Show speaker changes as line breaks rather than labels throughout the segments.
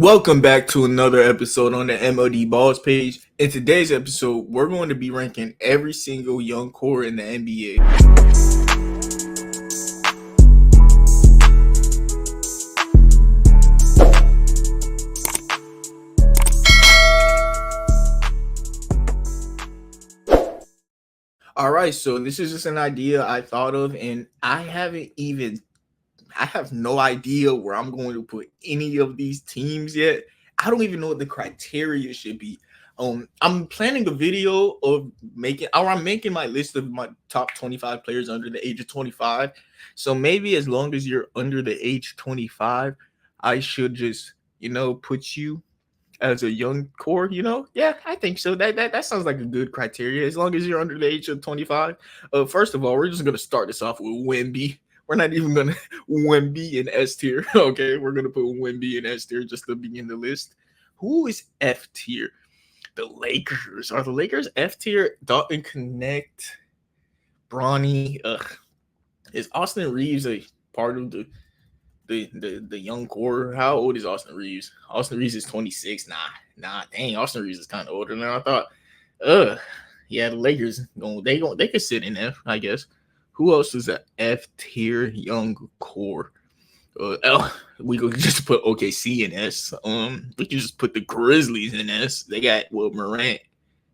Welcome back to another episode on the MOD Balls page. In today's episode, we're going to be ranking every single young core in the NBA. All right, so this is just an idea I thought of, and I have no idea where I'm going to put any of these teams yet. I don't even know what the criteria should be. I'm planning a video of I'm making my list of my top 25 players under the age of 25. So maybe as long as you're under the age 25, I should just, put you as a young core, Yeah, I think so. That sounds like a good criteria as long as you're under the age of 25. First of all, we're just gonna start this off with Wemby. We're not even gonna Wemby in S tier. Okay, we're gonna put Wemby in S tier just to begin the list. Who is F tier? The Lakers. Are the Lakers F tier? Dalton Connect, Bronny. Is Austin Reeves a part of the young core? How old is Austin Reeves? Austin Reeves is 26. Nah. Dang, Austin Reeves is kind of older than I thought. Yeah, the Lakers they could sit in F, I guess. Who else is a F tier young core? We could just put OKC in S. We could just put the Grizzlies in S. They got Will Morant,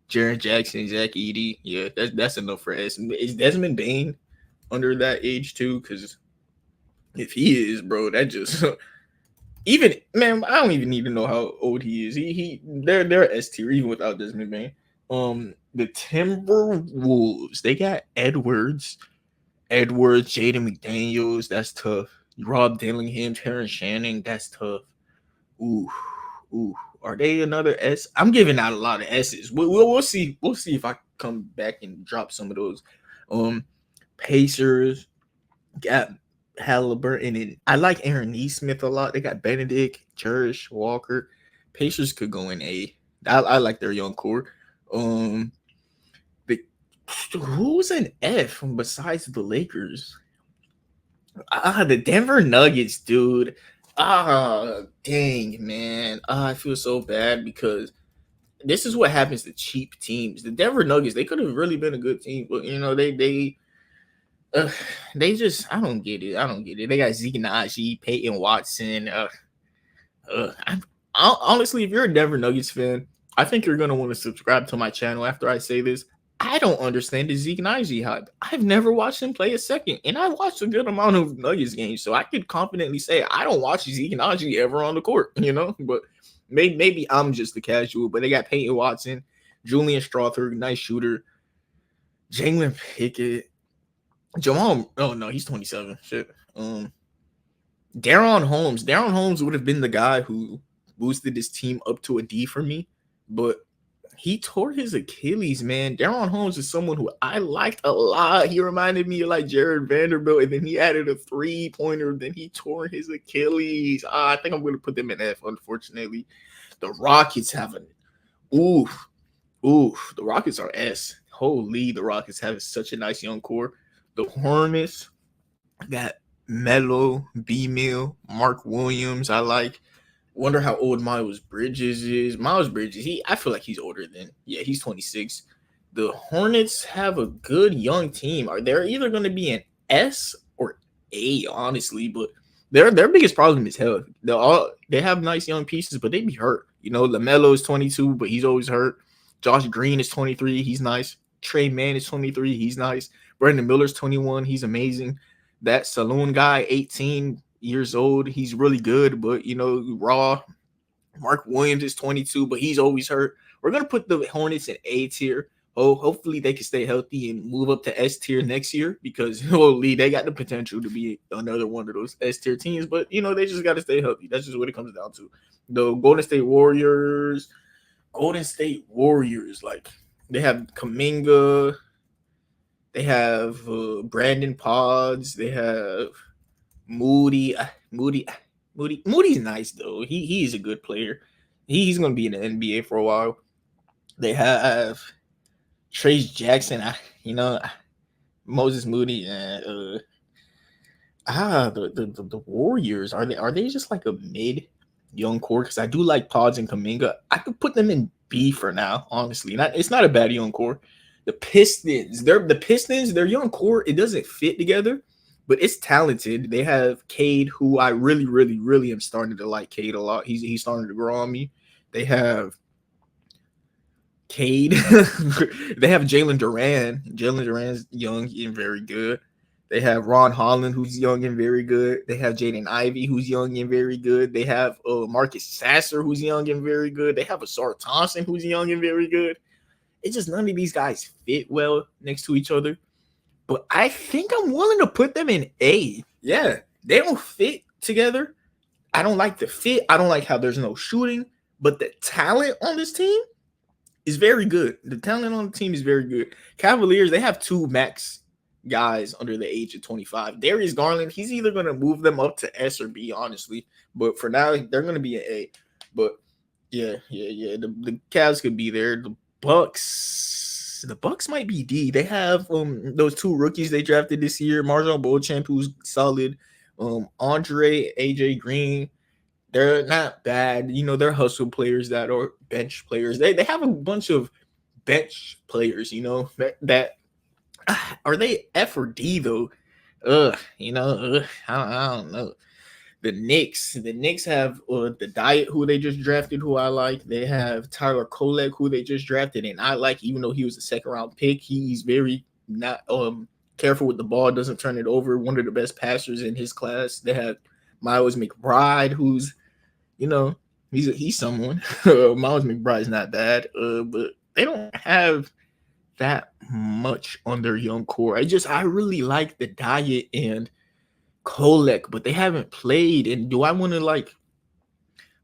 Jaren Jackson, Zach Edey. Yeah, that's enough for S. Is Desmond Bain under that age too? Because if he is, bro, that just even man, I don't even need to know how old he is. They're S tier even without Desmond Bain. The Timberwolves, they got Edwards, Jaden McDaniels, that's tough. Rob Dillingham, Terrence Shannon, that's tough. Ooh. Are they another S? I'm giving out a lot of S's. We'll see. We'll see if I come back and drop some of those. Pacers got Halliburton, and I like Aaron Nesmith a lot. They got Benedict, Jerish, Walker. Pacers could go in A. I like their young core. Who's an F besides the Lakers? The Denver Nuggets, dude. Dang, man. I feel so bad because this is what happens to cheap teams. The Denver Nuggets, they could have really been a good team, but they just I don't get it. They got Zeke Naji, Peyton Watson. Honestly, if you're a Denver Nuggets fan, I think you're gonna want to subscribe to my channel after I say this. I don't understand the Zeke Naji hype. I've never watched him play a second, and I watched a good amount of Nuggets games, so I could confidently say I don't watch Zeke Naji ever on the court, But maybe I'm just the casual. But they got Peyton Watson, Julian Strawther, nice shooter, Jalen Pickett, Jamal. Oh no, he's 27. Shit. Darren Holmes. Darren Holmes would have been the guy who boosted this team up to a D for me, but he tore his Achilles, man. Darren Holmes is someone who I liked a lot. He reminded me of like Jared Vanderbilt, and then he added a 3-pointer. Then he tore his Achilles. I think I'm going to put them in F, unfortunately. The Rockets have the Rockets are S. Holy, the Rockets have such a nice young core. The Hornets got Melo, B-Mill, Mark Williams. I like. Wonder how old Miles Bridges is. Miles Bridges, I feel like he's older than. Yeah, he's 26. The Hornets have a good young team. They're either going to be an S or A, honestly, but their biggest problem is health. They have nice young pieces, but they be hurt. LaMelo is 22, but he's always hurt. Josh Green is 23. He's nice. Trey Mann is 23. He's nice. Brandon Miller's 21. He's amazing. That Saloon guy, 18 years old, he's really good, but raw. Mark Williams is 22, but he's always hurt. We're gonna put the Hornets in A tier. Hopefully they can stay healthy and move up to S tier next year, because holy, they got the potential to be another one of those S tier teams, but they just got to stay healthy. That's just what it comes down to. The Golden State Warriors, like they have Kuminga, they have Brandon Pods, they have Moody's nice though. He's a good player. He's gonna be in the NBA for a while. They have Trace Jackson. Moses Moody. The Warriors, are they just like a mid young core because I do like Pods and Kaminga. I could put them in B for now, honestly. It's not a bad young core. The Pistons, their young core, it doesn't fit together, but it's talented. They have Cade, who I really, really, really am starting to like Cade a lot. He's starting to grow on me. They have Cade. They have Jalen Duran. Jalen Duran's young and very good. They have Ron Holland, who's young and very good. They have Jaden Ivey, who's young and very good. They have Marcus Sasser, who's young and very good. They have Asar Thompson, who's young and very good. It's just none of these guys fit well next to each other. But I think I'm willing to put them in A. Yeah, they don't fit together. I don't like the fit. I don't like how there's no shooting. But the talent on this team is very good. The talent on the team is very good. Cavaliers, they have two max guys under the age of 25. Darius Garland, he's either going to move them up to S or B, honestly. But for now, they're going to be an A. But yeah. The Cavs could be there. The Bucks might be D. They have those two rookies they drafted this year, Marjon Beauchamp, who's solid. Andre, AJ Green, they're not bad. They're hustle players that are bench players. They have a bunch of bench players, that are they F or D though? I don't know. The Knicks have the Diet, who they just drafted, who I like. They have Tyler Kolek, who they just drafted, and I like, even though he was a second round pick. He's very not careful with the ball, doesn't turn it over. One of the best passers in his class. They have Miles McBride, who's he's someone. Miles McBride's not bad, but they don't have that much on their young core. I really like the Diet and Kolek, but they haven't played. And do I want to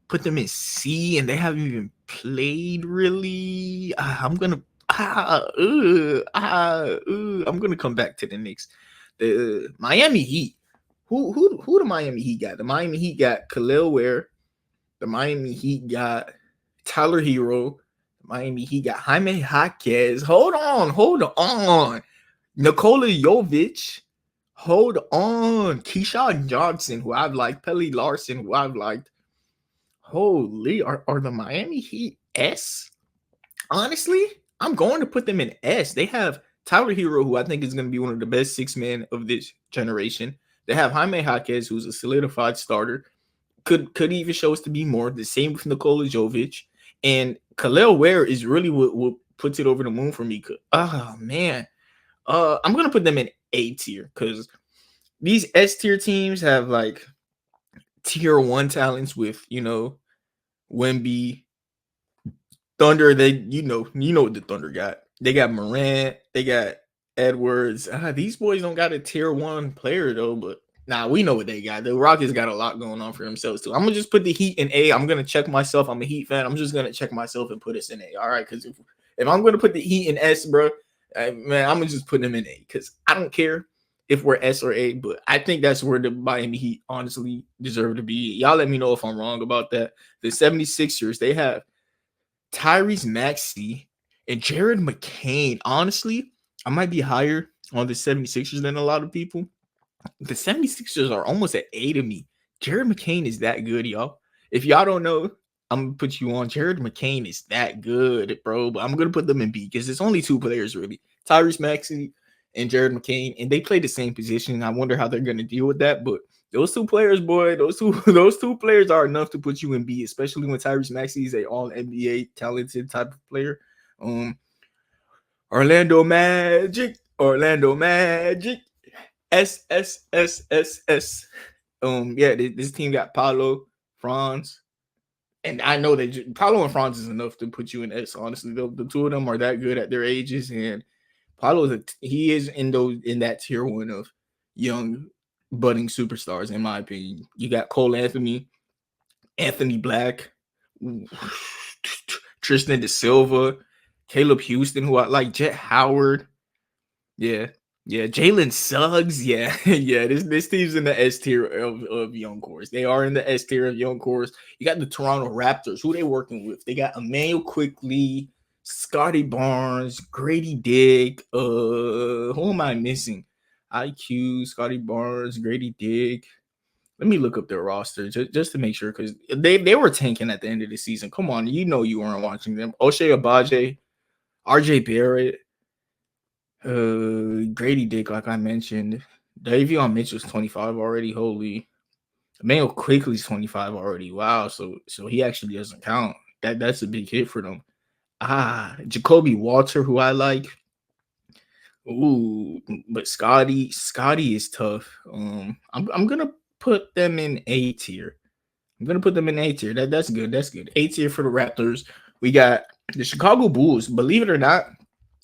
put them in C and they haven't even played really? I'm gonna come back to the Knicks. The Miami Heat. Who the Miami Heat got? The Miami Heat got Khalil Ware. The Miami Heat got Tyler Hero. The Miami Heat got Jaime Jaquez. Hold on. Nikola Jovic. Hold on. Keyshawn Johnson, who I've liked. Pelly Larson, who I've liked. Holy, are the Miami Heat S? Honestly, I'm going to put them in S. They have Tyler Hero, who I think is going to be one of the best six men of this generation. They have Jaime Jaquez, who's a solidified starter. Could even show us to be more. The same with Nikola Jovic. And Khalil Ware is really what puts it over the moon for me. Oh, man. I'm going to put them in A tier because these S tier teams have tier 1 talents with, Wemby, Thunder. They, what the Thunder got. They got Morant. They got Edwards. These boys don't got a tier 1 player though, but we know what they got. The Rockets got a lot going on for themselves too. I'm gonna just put the Heat in A. I'm gonna check myself. I'm a Heat fan. I'm just gonna check myself and put us in A. All right, because if I'm gonna put the Heat in S, bro, man, I'm gonna just put them in A because I don't care if we're S or A, but I think that's where the Miami Heat honestly deserve to be. Y'all let me know if I'm wrong about that. The 76ers, they have Tyrese Maxey and Jared McCain. Honestly, I might be higher on the 76ers than a lot of people. The 76ers are almost at A to me. Jared McCain is that good, y'all. If y'all don't know, I'm going to put you on. Jared McCain is that good, bro. But I'm going to put them in B because it's only two players, really. Tyrese Maxey and Jared McCain. And they play the same position. I wonder how they're going to deal with that. But those two players, boy, those two players are enough to put you in B, especially when Tyrese Maxey is a all-NBA talented type of player. Orlando Magic. S. This team got Paolo, Franz, and I know that Paolo and Franz is enough to put you in S. Honestly, the two of them are that good at their ages, and Paolo he is in that tier 1 of young budding superstars, in my opinion. You got Cole Anthony Black, Tristan Da Silva, Caleb Houston, who I like, Jet Howard, Yeah, Jalen Suggs. Yeah. This team's in the S tier of young cores. They are in the S tier of young cores. You got the Toronto Raptors. Who they working with? They got Emmanuel Quickly, Scotty Barnes, Grady Dick. Who am I missing? IQ, Scotty Barnes, Grady Dick. Let me look up their roster just to make sure because they were tanking at the end of the season. Come on, you know you weren't watching them. O'Shea Abaje, RJ Barrett, Grady Dick, like I mentioned. Davion Mitchell's 25 already. Holy. Emmanuel Quickly's 25 already. Wow. So he actually doesn't count. That's a big hit for them. Jacoby Walter, who I like. Ooh, but Scotty is tough. I'm gonna put them in A tier. I'm gonna put them in A tier. That's good. That's good. A tier for the Raptors. We got the Chicago Bulls. Believe it or not,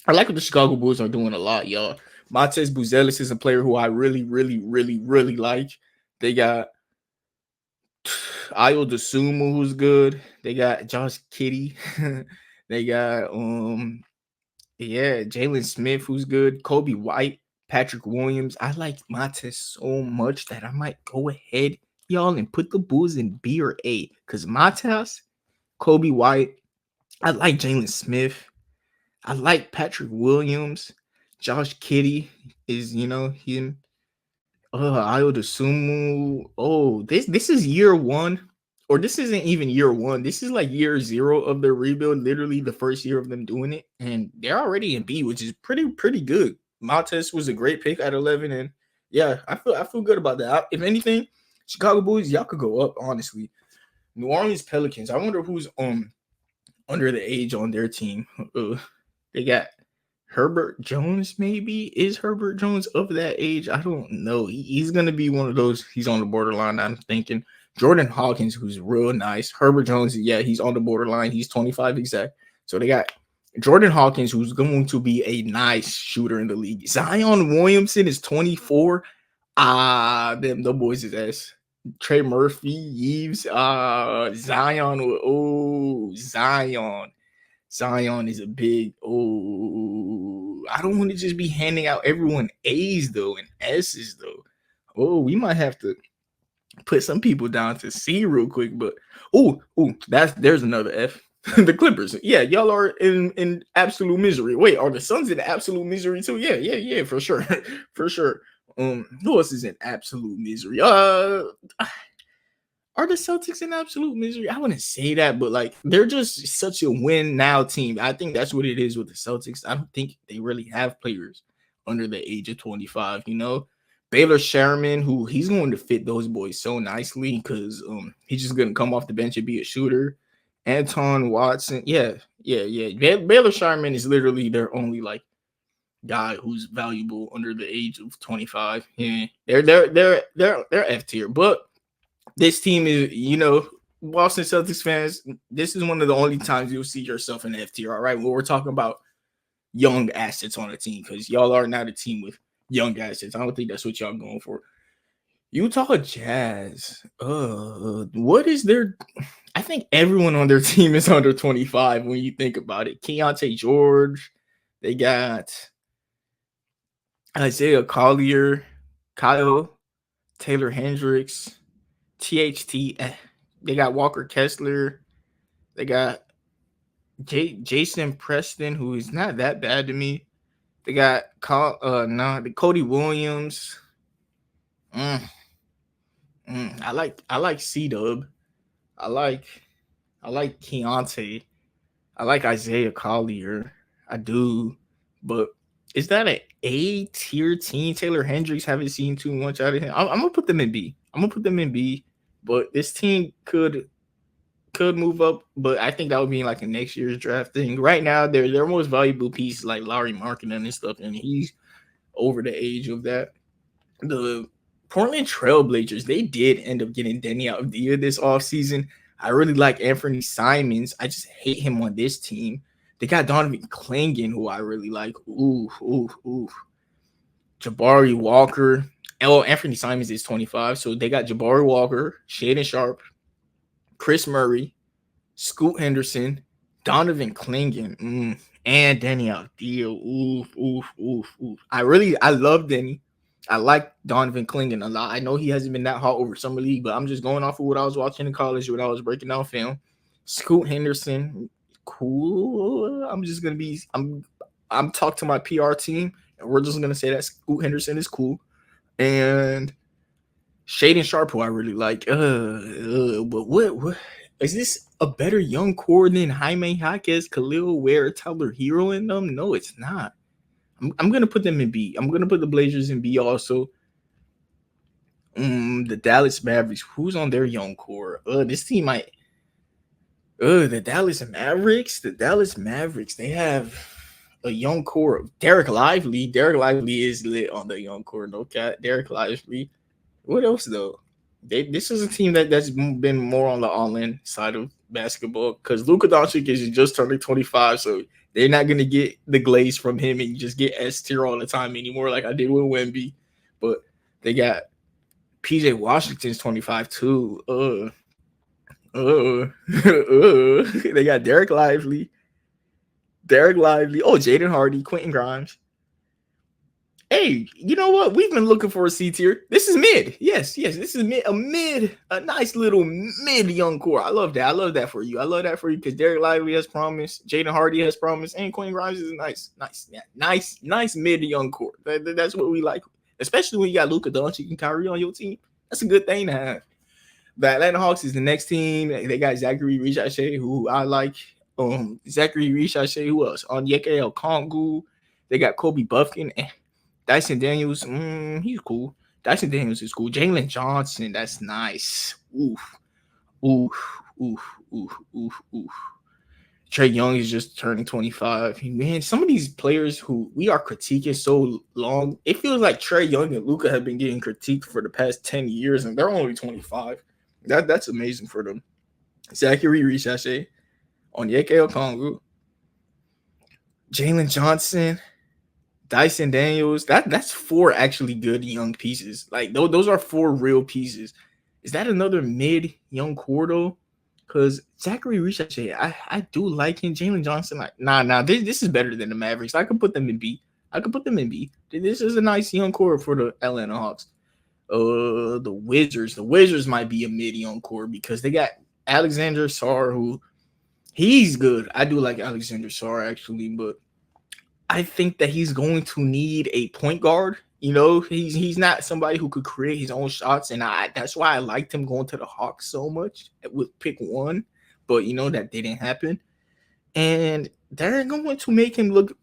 I like what the Chicago Bulls are doing a lot, y'all. Montez Buzelis is a player who I really, really, really, really like. They got Ayo Dosunmu, who's good. They got Josh Kiddey. They got Jalen Smith, who's good. Kobe White, Patrick Williams. I like Montez so much that I might go ahead, y'all, and put the Bulls in B or A. Because Montez, Kobe White, I like Jalen Smith. I like Patrick Williams. Josh Kiddey is, him. Ayo Dosunmu. Oh, this is year one. Or this isn't even year one. This is like year zero of their rebuild. Literally the first year of them doing it, and they're already in B, which is pretty good. Montez was a great pick at 11, and yeah, I feel good about that. If anything, Chicago Bulls, y'all could go up. Honestly, New Orleans Pelicans. I wonder who's under the age on their team. They got Herbert Jones. Maybe is Herbert Jones of that age? I don't know. He's gonna be one of those. He's on the borderline. I'm thinking. Jordan Hawkins, who's real nice. Herbert Jones, yeah, he's on the borderline. He's 25 exact. So they got Jordan Hawkins, who's going to be a nice shooter in the league. Zion Williamson is 24. Them the boys is S. Trey Murphy, Yves, Zion. Oh, Zion. Zion is a big. Oh, I don't want to just be handing out everyone A's though and S's though. Oh, we might have to put some people down to C real quick, but there's another F. The Clippers. Yeah, y'all are in absolute misery. Wait, are the Suns in absolute misery too? Yeah, for sure. For sure. Who else is in absolute misery? Are the Celtics in absolute misery? I wouldn't say that, but like they're just such a win now team. I think that's what it is with the Celtics. I don't think they really have players under the age of 25, Baylor Sherman, who he's going to fit those boys so nicely because he's just going to come off the bench and be a shooter. Anton Watson, yeah. Baylor Sherman is literally their only like guy who's valuable under the age of 25. Yeah, they're F tier, but this team is, Boston Celtics fans. This is one of the only times you'll see yourself in F tier. All right, well, we're talking about young assets on a team because y'all are not a team with young assets. I don't think that's what y'all going for. Utah Jazz. What is their? I think everyone on their team is under 25 when you think about it. Keontae George. They got Isaiah Collier, Kyle, Taylor Hendricks, THT. They got Walker Kessler. They got Jason Preston, who is not that bad to me. They got Cody Williams. I like C-Dub. I like Keontae. I like Isaiah Collier. I do. But is that an A tier team? Taylor Hendricks, haven't seen too much out of him. I'm gonna put them in B. But this team could move up, but I think that would be like a next year's draft thing. Right now, their most valuable piece like Larry Markkinen and stuff, and he's over the age of that. The Portland Trailblazers, they did end up getting Denny Avdija this offseason. I really like Anthony Simons. I just hate him on this team. They got Donovan Clingan, who I really like. Ooh. Jabari Walker. Anthony Simons is 25, so they got Jabari Walker, Shaden Sharp, Chris Murray, Scoot Henderson, Donovan Clingan, and Denny Avdija. Oof. I love Denny. I like Donovan Clingan a lot. I know he hasn't been that hot over summer league, but I'm just going off of what I was watching in college, what I was breaking down film. Scoot Henderson, cool. I'm talking to my PR team, and we're just gonna say that Scoot Henderson is cool. And Shaden Sharp, who I really like. But what is this a better young core than Jaime Jaquez, Khalil Ware, Tyler Hero in them? No, it's not. I'm gonna put them in B. I'm gonna put the Blazers in B also. The Dallas Mavericks. Who's on their young core? This team might. The Dallas Mavericks. The Dallas Mavericks. They have a young core of Derek Lively. Derek Lively is lit on the young core. No cat. Derek Lively. What else though? This is a team that's been more on the all-in side of basketball because Luka Doncic is just turning 25, so they're not gonna get the glaze from him and just get S tier all the time anymore, like I did with Wemby. But they got PJ Washington's 25 too. They got Derek Lively. Oh, Jaden Hardy, Quentin Grimes. Hey, you know what? We've been looking for a C tier. This is mid. Yes, this is a nice little mid young core. I love that. I love that for you. I love that for you because Derek Lively has promise, Jaden Hardy has promise, and Quentin Grimes is nice mid young core. That's what we like, especially when you got Luka Doncic and Kyrie on your team. That's a good thing to have. The Atlanta Hawks is the next team. They got Zachary Richardson, who I like. Zachary Richardson, who else? Onyeka Okongwu. They got Kobe Buffkin. Dyson Daniels, he's cool. Dyson Daniels is cool. Jalen Johnson, that's nice. Oof. Trae Young is just turning 25. Man, some of these players who we are critiquing so long, it feels like Trae Young and Luka have been getting critiqued for the past 10 years, and they're only 25. That's amazing for them. Zachary Richardson, Onyeka Okongwu, Jalen Johnson, Dyson Daniels. That's 4 actually good young pieces. Like those are 4 real pieces. Is that another mid young core though? Because Zachary Richardson, I do like him. Jalen Johnson, like nah. This is better than the Mavericks. I could put them in B. This is a nice young core for the Atlanta Hawks. The Wizards. The Wizards might be a mid young core because they got Alexander Sarr, who he's good. I do like Alexander Sarr actually, but I think that he's going to need a point guard. You know, he's not somebody who could create his own shots, and that's why I liked him going to the Hawks so much with pick 1. But you know that didn't happen, and they're going to make him look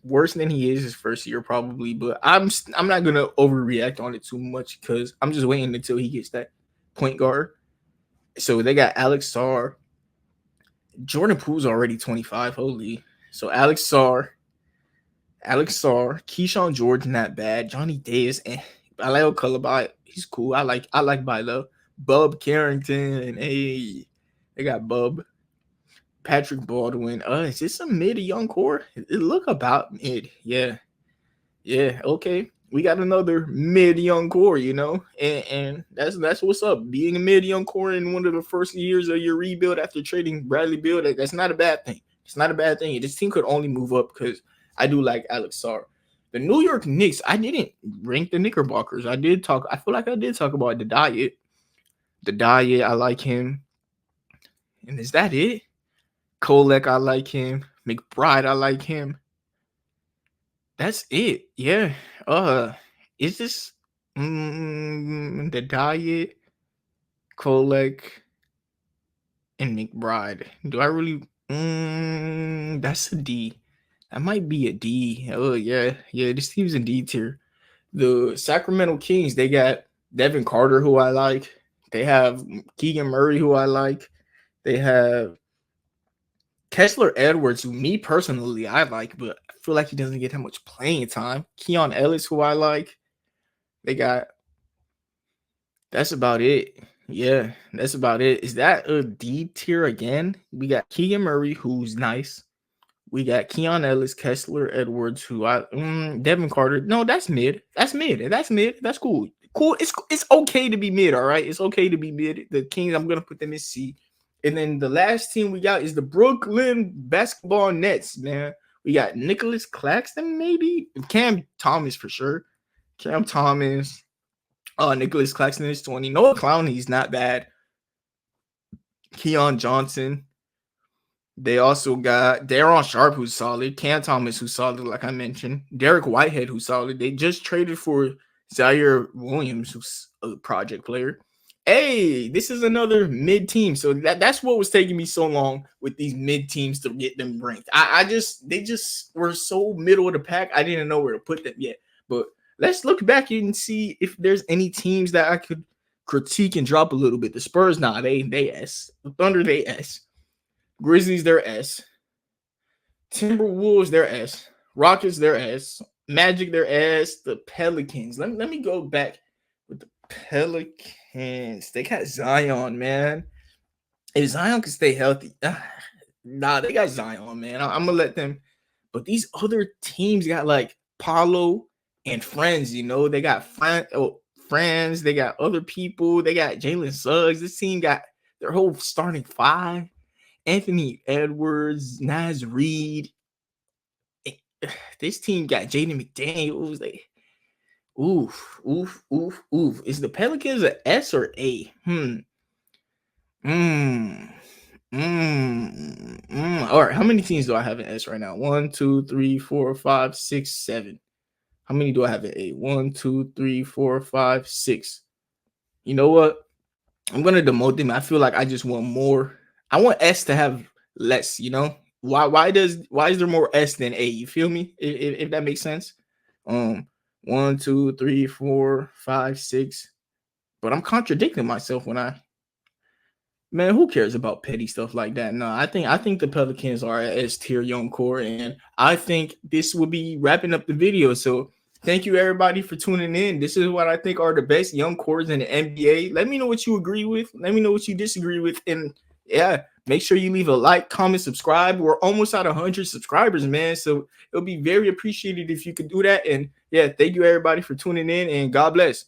worse than he is his first year probably. But I'm not gonna overreact on it too much because I'm just waiting until he gets that point guard. So they got Alex Sarr. Jordan Poole's already 25. Holy. So Alex Sarr, Keyshawn George, not bad. Johnny Davis, Bilal Coulibaly, he's cool. I like Bilal. Bub Carrington, hey, they got Bub. Patrick Baldwin. Is this a mid young core? It look about mid. Yeah. Okay. We got another mid young core, you know, and that's what's up. Being a mid young core in one of the first years of your rebuild after trading Bradley Beal, that's not a bad thing. It's not a bad thing. This team could only move up because I do like Alex Sarr. The New York Knicks, I didn't rank the Knickerbockers. I feel like I did talk about the diet. I like him. And is that it? Kolek, I like him. McBride, I like him. That's it. Yeah. Is this the diet, Kolek, and McBride? Do I really? That's a D. That might be a D. Oh yeah. This team's a D tier. The Sacramento Kings, they got Devin Carter, who I like. They have Keegan Murray, who I like. They have Kessler Edwards, who me personally I like, but I feel like he doesn't get that much playing time. Keon Ellis, who I like. They got. That's about it. Yeah, that's about it. Is that a D tier again? We got Keegan Murray, who's nice. We got Keon Ellis, Kessler Edwards, who Devin Carter. No, that's mid. That's cool. It's okay to be mid, all right? It's okay to be mid. The Kings, I'm gonna put them in C. And then the last team we got is the Brooklyn Basketball Nets, man. We got Nicholas Claxton, maybe. Cam Thomas for sure. Cam Thomas. Nicholas Claxton is 20. Noah Clowney's not bad. Keon Johnson. They also got Daron Sharp, who's solid. Cam Thomas, who's solid, like I mentioned. Derek Whitehead, who's solid. They just traded for Zaire Williams was a project player. Hey, this is another mid team. So that's what was taking me so long with these mid teams to get them ranked. They just were so middle of the pack. I didn't know where to put them yet. But let's look back and see if there's any teams that I could critique and drop a little bit. The Spurs, nah, they S. The Thunder, they S. Grizzlies, they're S. Timberwolves, they're S. Rockets, they're S. Magic, they're S. The Pelicans. Let me go back with the Pelicans. They got Zion, man. If Zion can stay healthy, nah, they got Zion, man. I'm gonna let them. But these other teams got like Paulo and friends. You know, they got friends. They got other people. They got Jalen Suggs. This team got their whole starting five. Anthony Edwards, Naz Reid. This team got Jaden McDaniels. Oof. Is the Pelicans an S or A? All right, how many teams do I have in S right now? 1, 2, 3, 4, 5, 6, 7. How many do I have in A? 1, 2, 3, 4, 5, 6. You know what? I'm gonna demote them. I feel like I just want more. I want S to have less, you know. Why is there more S than A? You feel me? If that makes sense. 1, 2, 3, 4, 5, 6. But I'm contradicting myself when man, who cares about petty stuff like that? No, I think the Pelicans are an S tier young core, and I think this will be wrapping up the video. So thank you everybody for tuning in. This is what I think are the best young cores in the NBA. Let me know what you agree with. Let me know what you disagree with. And yeah, make sure you leave a like, comment, subscribe. We're almost at 100 subscribers, man. So it'll be very appreciated if you could do that. And yeah, thank you everybody for tuning in, and God bless.